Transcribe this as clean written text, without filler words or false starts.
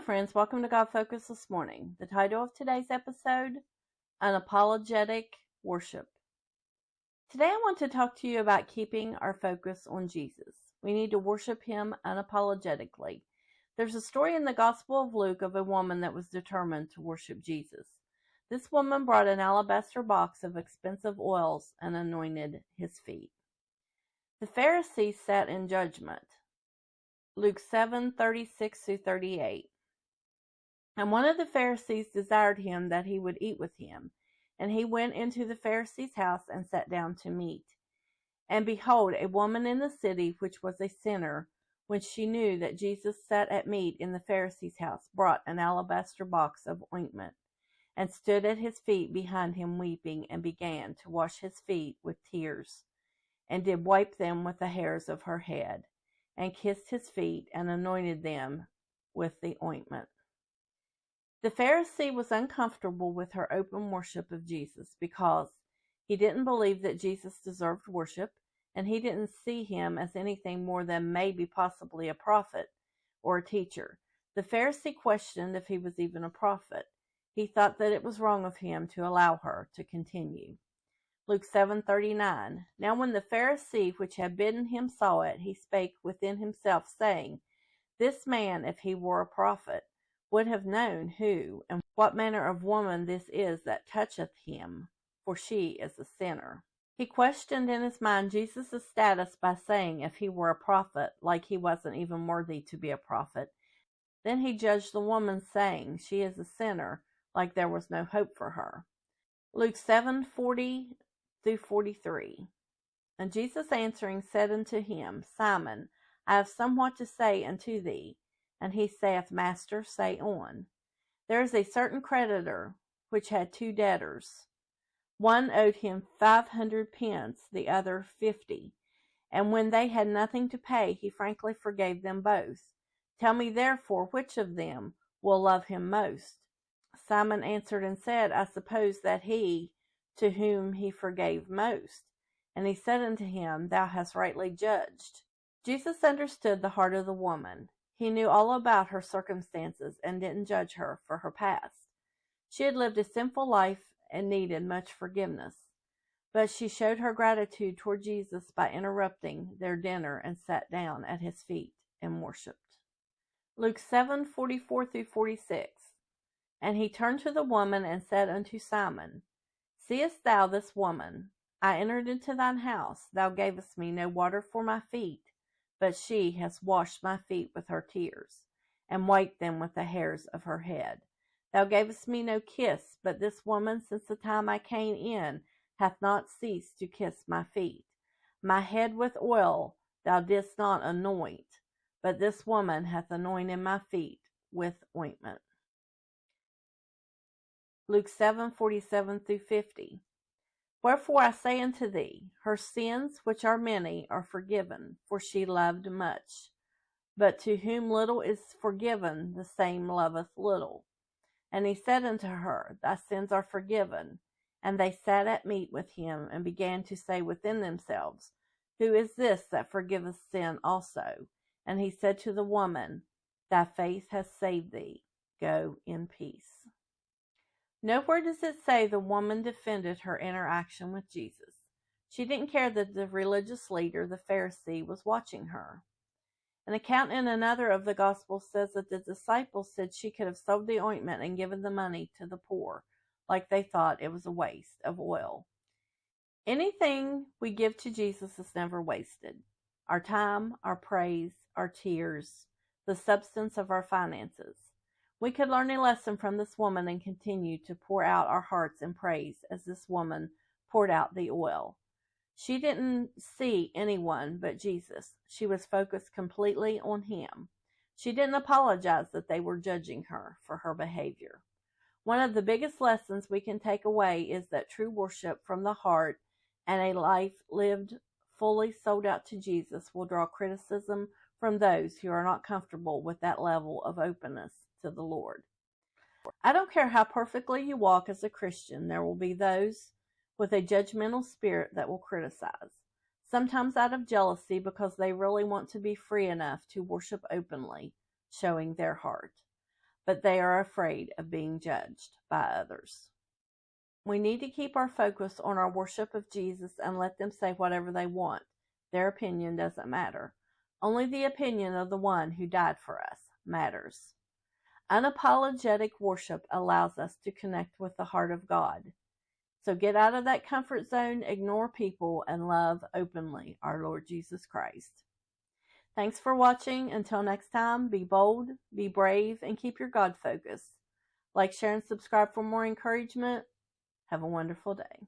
Hello friends, welcome to God Focus this morning. The title of today's episode, Unapologetic Worship. Today I want to talk to you about keeping our focus on Jesus. We need to worship Him unapologetically. There's a story in the Gospel of Luke of a woman that was determined to worship Jesus. This woman brought an alabaster box of expensive oils and anointed His feet. The Pharisees sat in judgment. Luke 7:36-38. And one of the Pharisees desired him that he would eat with him. And he went into the Pharisee's house and sat down to meat. And behold, a woman in the city, which was a sinner, when she knew that Jesus sat at meat in the Pharisee's house, brought an alabaster box of ointment, and stood at his feet behind him weeping, and began to wash his feet with tears, and did wipe them with the hairs of her head, and kissed his feet, and anointed them with the ointment. The Pharisee was uncomfortable with her open worship of Jesus because he didn't believe that Jesus deserved worship, and he didn't see him as anything more than maybe possibly a prophet or a teacher. The Pharisee questioned if he was even a prophet. He thought that it was wrong of him to allow her to continue. Luke 7:39. Now when the Pharisee which had bidden him saw it, he spake within himself, saying, This man, if he were a prophet, would have known who and what manner of woman this is that toucheth him, for she is a sinner. He questioned in his mind Jesus' status by saying if he were a prophet, like he wasn't even worthy to be a prophet. Then he judged the woman, saying she is a sinner, like there was no hope for her. Luke 7:40-43. And Jesus answering said unto him, Simon, I have somewhat to say unto thee. And he saith, Master, say on. There is a certain creditor which had two debtors. One owed him 500 pence, the other 50. And when they had nothing to pay, he frankly forgave them both. Tell me therefore which of them will love him most. Simon answered and said, I suppose that he to whom he forgave most. And he said unto him, Thou hast rightly judged. Jesus understood the heart of the woman. He knew all about her circumstances and didn't judge her for her past. She had lived a sinful life and needed much forgiveness. But she showed her gratitude toward Jesus by interrupting their dinner and sat down at his feet and worshipped. Luke 7:44-46. And he turned to the woman and said unto Simon, Seest thou this woman? I entered into thine house. Thou gavest me no water for my feet, but she has washed my feet with her tears, and wiped them with the hairs of her head. Thou gavest me no kiss, but this woman, since the time I came in, hath not ceased to kiss my feet. My head with oil thou didst not anoint, but this woman hath anointed my feet with ointment. Luke 7:47-50. Wherefore I say unto thee, her sins, which are many, are forgiven, for she loved much. But to whom little is forgiven, the same loveth little. And he said unto her, Thy sins are forgiven. And they sat at meat with him, and began to say within themselves, Who is this that forgiveth sin also? And he said to the woman, Thy faith hath saved thee. Go in peace. Nowhere does it say the woman defended her interaction with Jesus. She didn't care that the religious leader, the Pharisee, was watching her. An account in another of the Gospels says that the disciples said she could have sold the ointment and given the money to the poor, like they thought it was a waste of oil. Anything we give to Jesus is never wasted. Our time, our praise, our tears, the substance of our finances. We could learn a lesson from this woman and continue to pour out our hearts in praise as this woman poured out the oil. She didn't see anyone but Jesus. She was focused completely on him. She didn't apologize that they were judging her for her behavior. One of the biggest lessons we can take away is that true worship from the heart and a life lived fully sold out to Jesus will draw criticism from those who are not comfortable with that level of openness to the Lord. I don't care how perfectly you walk as a Christian, there will be those with a judgmental spirit that will criticize, sometimes out of jealousy because they really want to be free enough to worship openly, showing their heart. but they are afraid of being judged by others. We need to keep our focus on our worship of Jesus and let them say whatever they want. Their opinion doesn't matter. Only the opinion of the one who died for us matters. Unapologetic worship allows us to connect with the heart of God. So get out of that comfort zone, ignore people, and love openly our Lord Jesus Christ. Thanks for watching. Until next time, be bold, be brave, and keep your God focus. Like, share, and subscribe for more encouragement. Have a wonderful day.